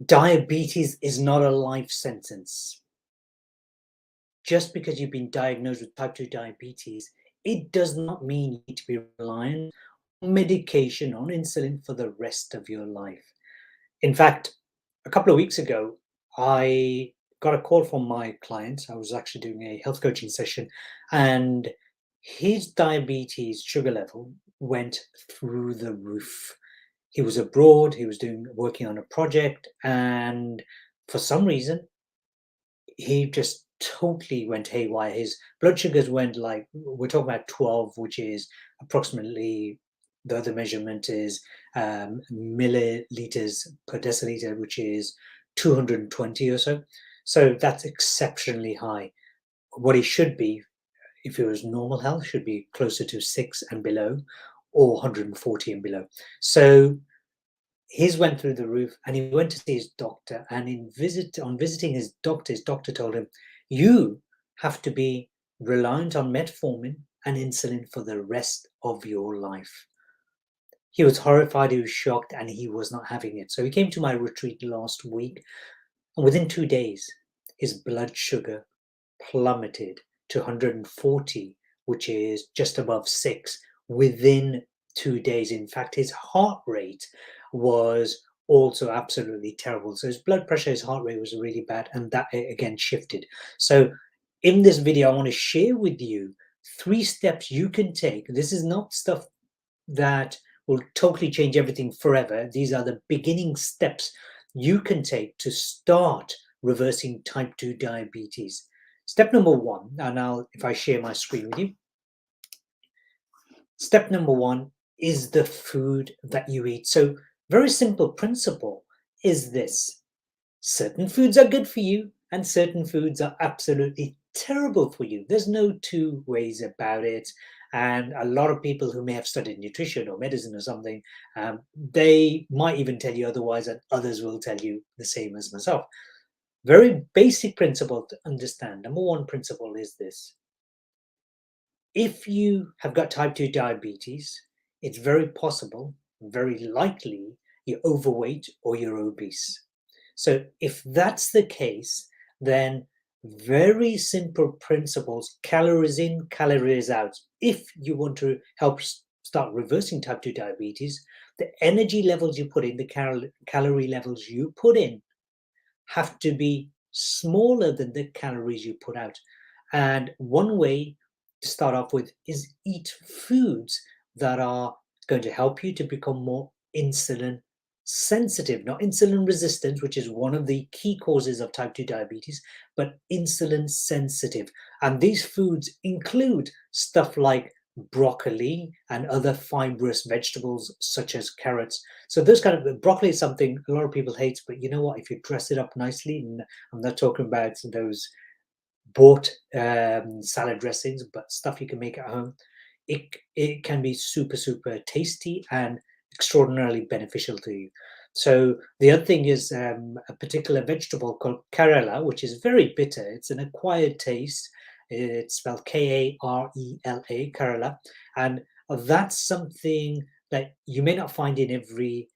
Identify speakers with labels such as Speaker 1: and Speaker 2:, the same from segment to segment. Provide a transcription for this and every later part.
Speaker 1: Diabetes is not a life sentence. Just because you've been diagnosed with type 2 diabetes, it does not mean you need to be reliant on medication, on insulin for the rest of your life. In fact, a couple of weeks ago, I got a call from my client. I was actually doing a health coaching session, and his diabetes sugar level went through the roof. He was abroad, he was working on a project, and for some reason, he just totally went haywire. His blood sugars went like, we're talking about 12, which is approximately, the other measurement is milliliters per deciliter, which is 220 or so. So that's exceptionally high. What he should be, if it was normal health, should be closer to 6 and below, or 140 and below. So his went through the roof, and he went to see his doctor, and on visiting his doctor told him, you have to be reliant on metformin and insulin for the rest of your life. He was horrified, he was shocked, and he was not having it. So he came to my retreat last week, and within 2 days his blood sugar plummeted to 140, which is just above 6, within 2 days. In fact, his heart rate was also absolutely terrible. So his blood pressure, his heart rate was really bad, and that again shifted. So in this video, I want to share with you 3 steps you can take. This is not stuff that will totally change everything forever. These are the beginning steps you can take to start reversing type 2 diabetes. Step number one, and if I share my screen with you, step number one is the food that you eat. So, very simple principle is this: certain foods are good for you, and certain foods are absolutely terrible for you. There's no two ways about it. And a lot of people who may have studied nutrition or medicine or something, they might even tell you otherwise, and others will tell you the same as myself. Very basic principle to understand. Number one principle is this: if you have got type 2 diabetes, it's very possible, very likely, you're overweight or you're obese. So if that's the case, then very simple principles, calories in, calories out. If you want to help start reversing type 2 diabetes, the energy levels you put in, the calorie levels you put in, have to be smaller than the calories you put out. And one way to start off with is eat foods that are going to help you to become more insulin sensitive, not insulin resistant, which is one of the key causes of type 2 diabetes, but insulin sensitive. And these foods include stuff like broccoli and other fibrous vegetables such as carrots. So those kind of, broccoli is something a lot of people hate, but you know what? If you dress it up nicely, and I'm not talking about those bought salad dressings, but stuff you can make at home, it can be super tasty and extraordinarily beneficial to you. So the other thing is a particular vegetable called Karela, which is very bitter. It's an acquired taste. It's spelled Karela, Karela, and that's something that you may not find in every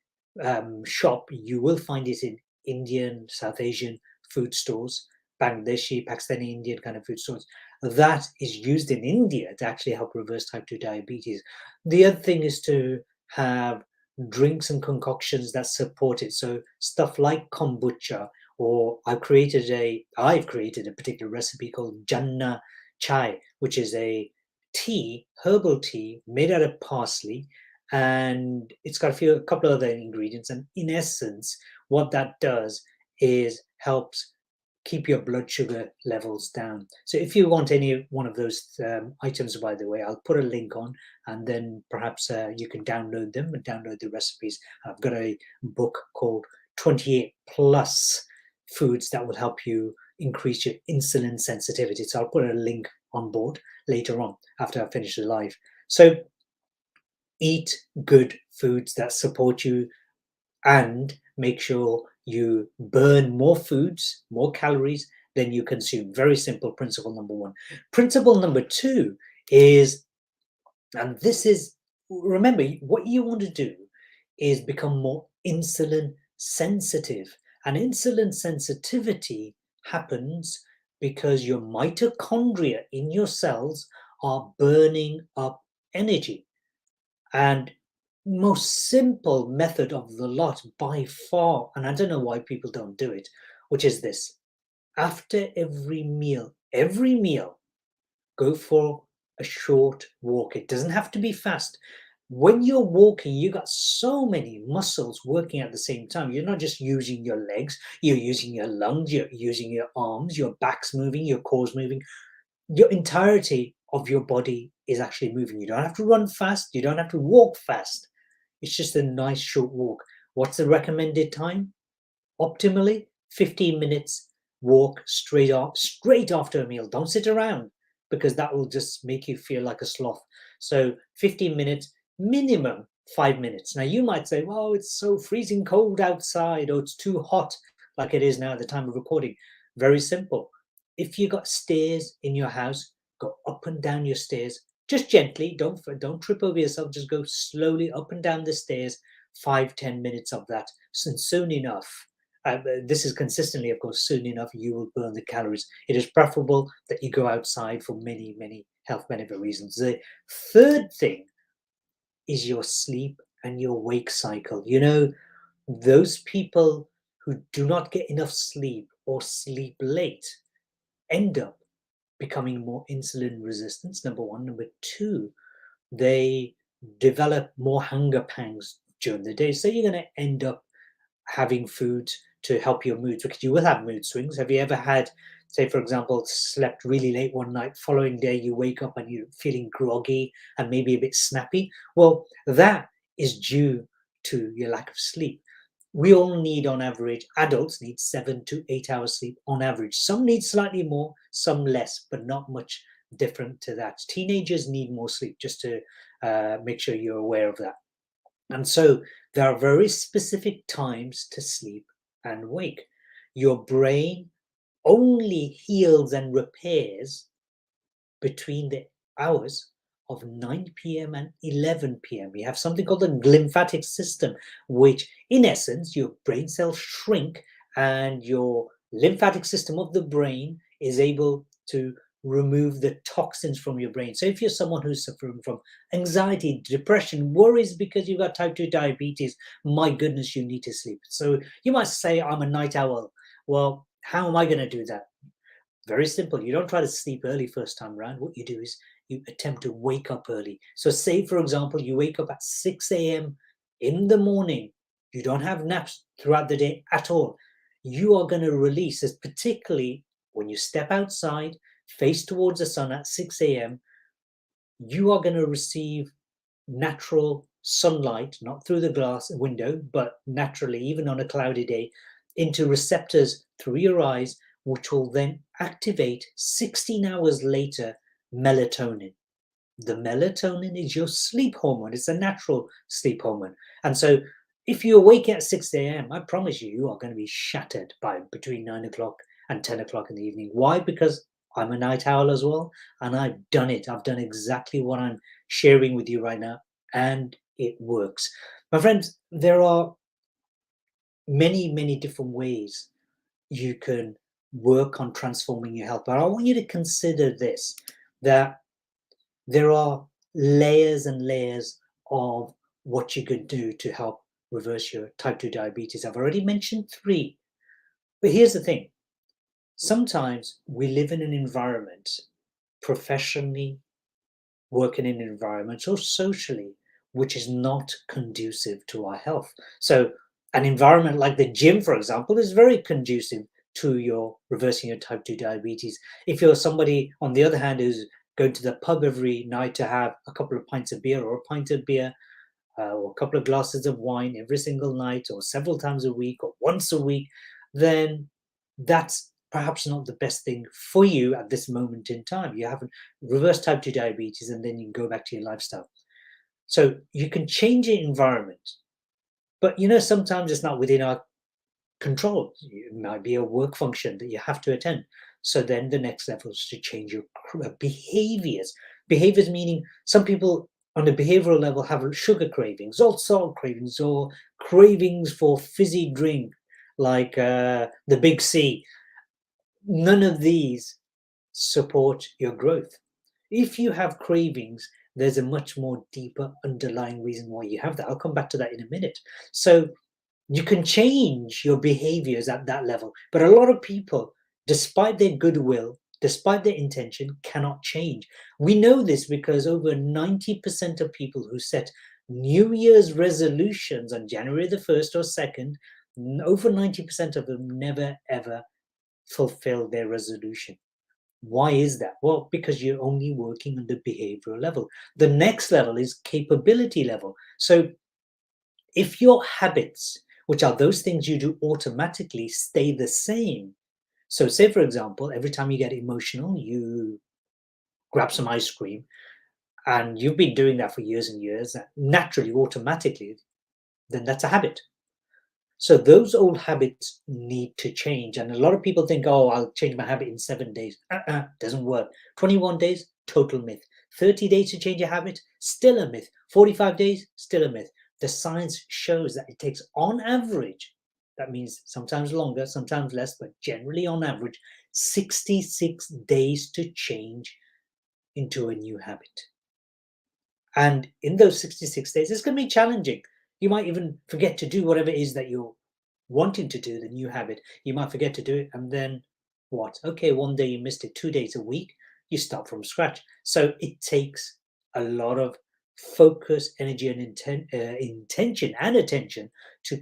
Speaker 1: shop. You will find it in Indian, South Asian food stores, Bangladeshi, Pakistani, Indian kind of food stores. That is used in India to actually help reverse type 2 diabetes. The other thing is to have drinks and concoctions that support it. So stuff like kombucha, or I've created a particular recipe called Janna Chai, which is a tea, herbal tea made out of parsley, and it's got a couple of other ingredients. And in essence, what that does is helps keep your blood sugar levels down. So if you want any one of those items, by the way, I'll put a link on, and then perhaps you can download them and download the recipes. I've got a book called 28 Plus Foods that will help you increase your insulin sensitivity. So I'll put a link on board later on after I finish the live. So eat good foods that support you, and make sure you burn more foods, more calories than you consume. Very simple principle number one. Principle number two is, and this is, remember, what you want to do is become more insulin sensitive. And insulin sensitivity happens because your mitochondria in your cells are burning up energy. And most simple method of the lot by far, and I don't know why people don't do it, which is this. After every meal, go for a short walk. It doesn't have to be fast. When you're walking, you got so many muscles working at the same time. You're not just using your legs, you're using your lungs, you're using your arms, your back's moving, your core's moving. Your entirety of your body is actually moving. You don't have to run fast, you don't have to walk fast. It's just a nice short walk. What's the recommended time? Optimally 15 minutes walk straight after a meal. Don't sit around because that will just make you feel like a sloth. So 15 minutes minimum, 5 minutes. Now you might say, well, it's so freezing cold outside, or it's too hot like it is now at the time of recording. Very simple. If you got stairs in your house, go up and down your stairs just gently. Don't trip over yourself. Just go slowly up and down the stairs. 5-10 minutes of that, and soon enough, this is consistently, of course, soon enough you will burn the calories. It is preferable that you go outside for many health benefit reasons. The third thing is your sleep and your wake cycle. Those people who do not get enough sleep or sleep late end up becoming more insulin resistant, number one. Number two, they develop more hunger pangs during the day. So you're going to end up having food to help your moods, because you will have mood swings. Have you ever had, say, for example, slept really late one night, following day you wake up and you're feeling groggy and maybe a bit snappy? Well, that is due to your lack of sleep. We all need, on average, adults need 7 to 8 hours sleep on average. Some need slightly more, some less, but not much different to that. Teenagers need more sleep, just to make sure you're aware of that. And so there are very specific times to sleep and wake. Your brain only heals and repairs between the hours of 9 p.m. and 11 p.m. We have something called the lymphatic system, which in essence, your brain cells shrink and your lymphatic system of the brain is able to remove the toxins from your brain. So if you're someone who's suffering from anxiety, depression, worries because you've got type 2 diabetes, my goodness, you need to sleep. So you might say, I'm a night owl. Well, how am I going to do that? Very simple. You don't try to sleep early first time around. What you do is you attempt to wake up early. So say, for example, you wake up at 6 a.m. in the morning. You don't have naps throughout the day at all. You are going to release, as particularly when you step outside, face towards the sun at 6 a.m., you are going to receive natural sunlight, not through the glass window, but naturally, even on a cloudy day, into receptors through your eyes, which will then activate 16 hours later melatonin. The melatonin is your sleep hormone. It's a natural sleep hormone. And so if you awake at 6 a.m., I promise you, you are going to be shattered by between 9 o'clock and 10 o'clock in the evening. Why? Because I'm a night owl as well, and I've done it. I've done exactly what I'm sharing with you right now, and it works. My friends, there are many different ways you can work on transforming your health. But I want you to consider this, that there are layers and layers of what you could do to help reverse your type 2 diabetes. I've already mentioned three. But here's the thing. Sometimes we live in an environment, professionally, work in an environment, or socially, which is not conducive to our health. So an environment like the gym, for example, is very conducive to your reversing your type 2 diabetes. If you're somebody, on the other hand, who's going to the pub every night to have a couple of pints of beer or a pint of beer, or a couple of glasses of wine every single night or several times a week or once a week, then that's perhaps not the best thing for you at this moment in time. You haven't reversed type 2 diabetes, and then you can go back to your lifestyle. So you can change your environment, but sometimes it's not within our control. It might be a work function that you have to attend. So then the next level is to change your behaviors. Behaviors meaning some people on a behavioral level have sugar cravings, or salt cravings, or cravings for fizzy drink like the big C. None of these support your growth. If you have cravings, there's a much more deeper underlying reason why you have that. I'll come back to that in a minute. So you can change your behaviors at that level, but a lot of people, despite their goodwill, despite their intention, cannot change. We know this because over 90% of people who set New Year's resolutions on January the 1st or 2nd, over 90% of them never ever fulfill their resolution. Why is that? Well, because you're only working on the behavioral level. The next level is capability level. So if your habits, which are those things you do automatically, stay the same. So, say for example, every time you get emotional, you grab some ice cream, and you've been doing that for years and years, naturally, automatically, then that's a habit. So those old habits need to change. And a lot of people think, oh, I'll change my habit in 7 days. Doesn't work. 21 days, total myth. 30 days to change a habit, still a myth. 45 days, still a myth. The science shows that it takes, on average, that means sometimes longer, sometimes less, but generally on average, 66 days to change into a new habit. And in those 66 days, it's going to be challenging. You might even forget to do whatever it is that you're wanting to do, the new habit. You might forget to do it. And then what? Okay, one day you missed it, 2 days a week, you start from scratch. So it takes a lot of focus, energy, and intention and attention to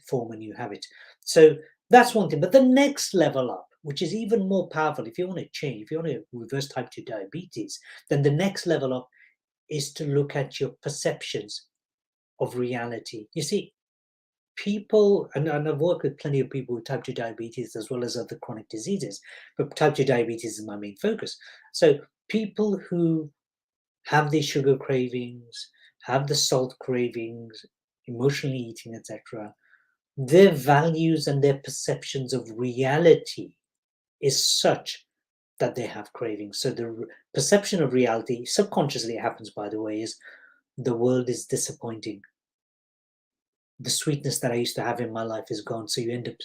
Speaker 1: form a new habit. So that's one thing. But the next level up, which is even more powerful, if you want to change, if you want to reverse type 2 diabetes, then the next level up is to look at your perceptions of reality. You see, people, and I've worked with plenty of people with type 2 diabetes as well as other chronic diseases, but type 2 diabetes is my main focus. So, people who have these sugar cravings, have the salt cravings, emotionally eating, etc., their values and their perceptions of reality is such that they have cravings. So, the perception of reality, subconsciously, it happens, by the way, is the world is disappointing. The sweetness that I used to have in my life is gone. So you end up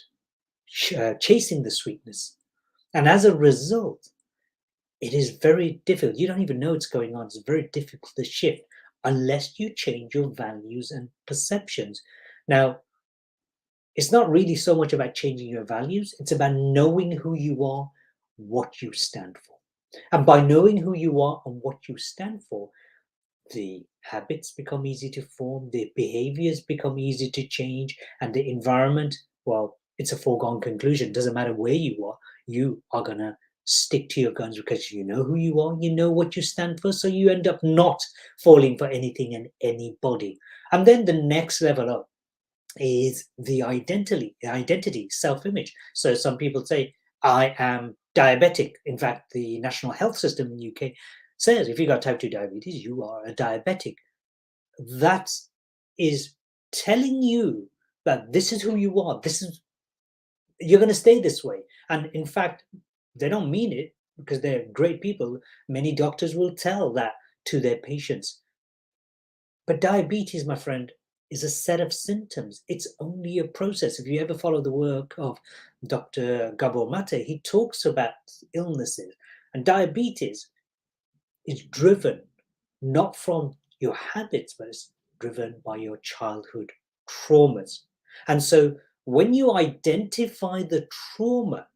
Speaker 1: chasing the sweetness. And as a result, it is very difficult. You don't even know what's going on. It's very difficult to shift unless you change your values and perceptions. Now, it's not really so much about changing your values, it's about knowing who you are, what you stand for. And by knowing who you are and what you stand for, the habits become easy to form, the behaviors become easy to change, and the environment, well, it's a foregone conclusion. Doesn't matter where you are going to stick to your guns because you know who you are, you know what you stand for, so you end up not falling for anything and anybody. And then the next level up is the identity, self-image. So some people say, I am diabetic. In fact, the National Health System in the UK says if you've got type 2 diabetes, you are a diabetic. That is telling you that this is who you are. You're going to stay this way. And in fact, they don't mean it because they're great people. Many doctors will tell that to their patients. But diabetes, my friend, is a set of symptoms. It's only a process. If you ever follow the work of Dr. Gabor Mate, he talks about illnesses. And diabetes is driven not from your habits, but it's driven by your childhood traumas. And so when you identify the trauma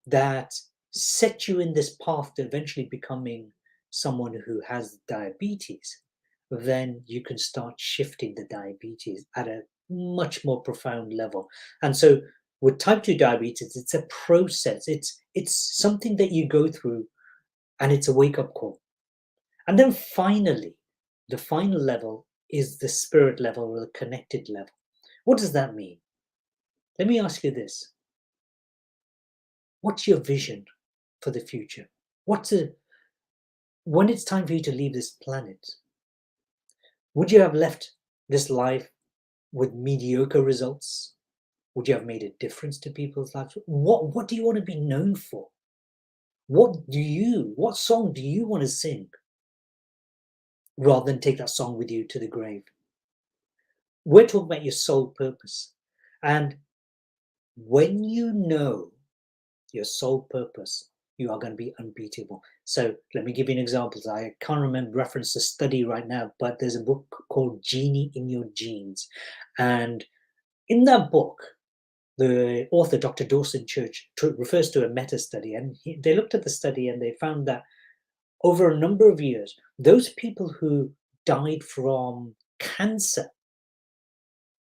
Speaker 1: that set you in this path to eventually becoming someone who has diabetes, then you can start shifting the diabetes at a much more profound level. And so with type 2 diabetes, it's a process. It's something that you go through, and it's a wake-up call. And then finally, the final level is the spirit level or the connected level. What does that mean? Let me ask you this. What's your vision for the future? When it's time for you to leave this planet, would you have left this life with mediocre results? Would you have made a difference to people's lives? What do you want to be known for? What song do you want to sing rather than take that song with you to the grave? We're talking about your sole purpose. And When you know your sole purpose, you are going to be unbeatable. So let me give you an example. I can't remember reference the study right now, but there's a book called Genie in Your Genes. And in that book, the author, Dr. Dawson Church, refers to a meta study. And they looked at the study and they found that over a number of years, those people who died from cancer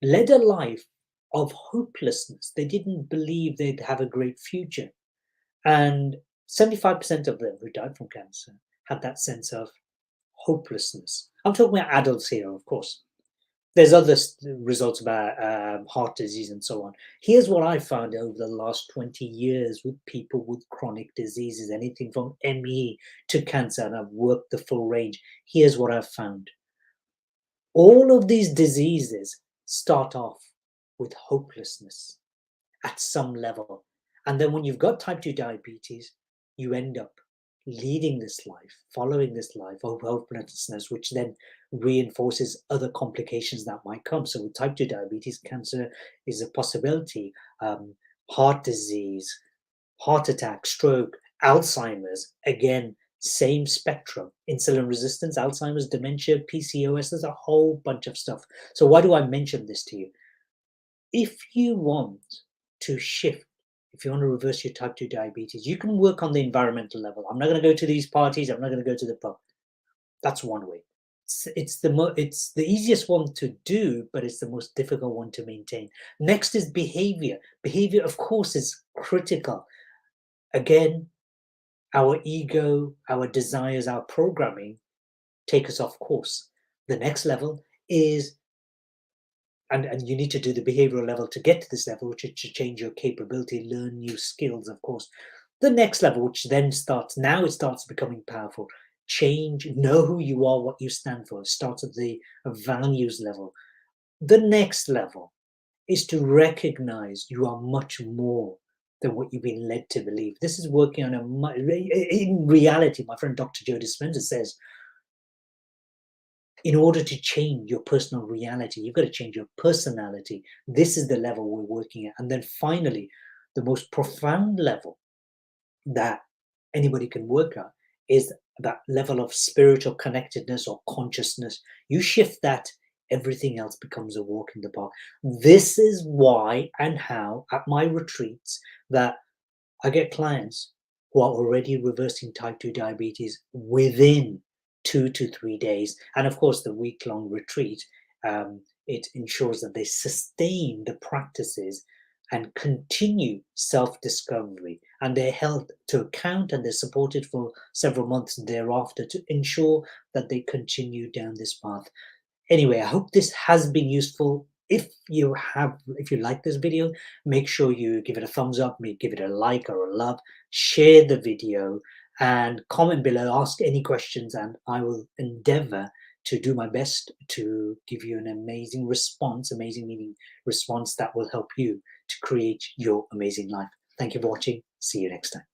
Speaker 1: led a life of hopelessness. They didn't believe they'd have a great future. And 75% of them who died from cancer had that sense of hopelessness. I'm talking about adults here, of course. There's other results about heart disease and so on. Here's what I found over the last 20 years with people with chronic diseases, anything from ME to cancer, and I've worked the full range. Here's what I've found. All of these diseases start off with hopelessness at some level. And then when you've got type 2 diabetes, you end up leading this life, following this life of hopelessness, which then reinforces other complications that might come. So with type 2 diabetes, cancer is a possibility, heart disease, heart attack, stroke, Alzheimer's, again, same spectrum, insulin resistance, Alzheimer's, dementia, PCOS, there's a whole bunch of stuff. So why do I mention this to you? If you want to shift, if you want to reverse your type 2 diabetes, you can work on the environmental level. I'm not going to go to these parties. I'm not going to go to the pub. That's one way. It's the easiest one to do, but it's the most difficult one to maintain. Next is behavior. Behavior, of course, is critical. Again, our ego, our desires, our programming take us off course. The next level is and you need to do the behavioral level to get to this level, which is to change your capability, learn new skills, of course. The next level, which then starts, now it starts becoming powerful. Change, know who you are, what you stand for. It starts at the values level. The next level is to recognize you are much more than what you've been led to believe. This is working on in reality, my friend Dr. Joe Dispenza says, in order to change your personal reality, you've got to change your personality. This is the level we're working at. And then finally, the most profound level that anybody can work at is that level of spiritual connectedness or consciousness. You shift that, everything else becomes a walk in the park. This is why and how at my retreats that I get clients who are already reversing type 2 diabetes within 2 to 3 days. And of course, the week-long retreat, it ensures that they sustain the practices and continue self-discovery. And they're held to account and they're supported for several months thereafter to ensure that they continue down this path. Anyway, I hope this has been useful. If you like this video, make sure you give it a thumbs up, maybe give it a like or a love, share the video and comment below, ask any questions, and I will endeavor to do my best to give you an amazing response, amazing meaning response that will help you to create your amazing life. Thank you for watching. See you next time.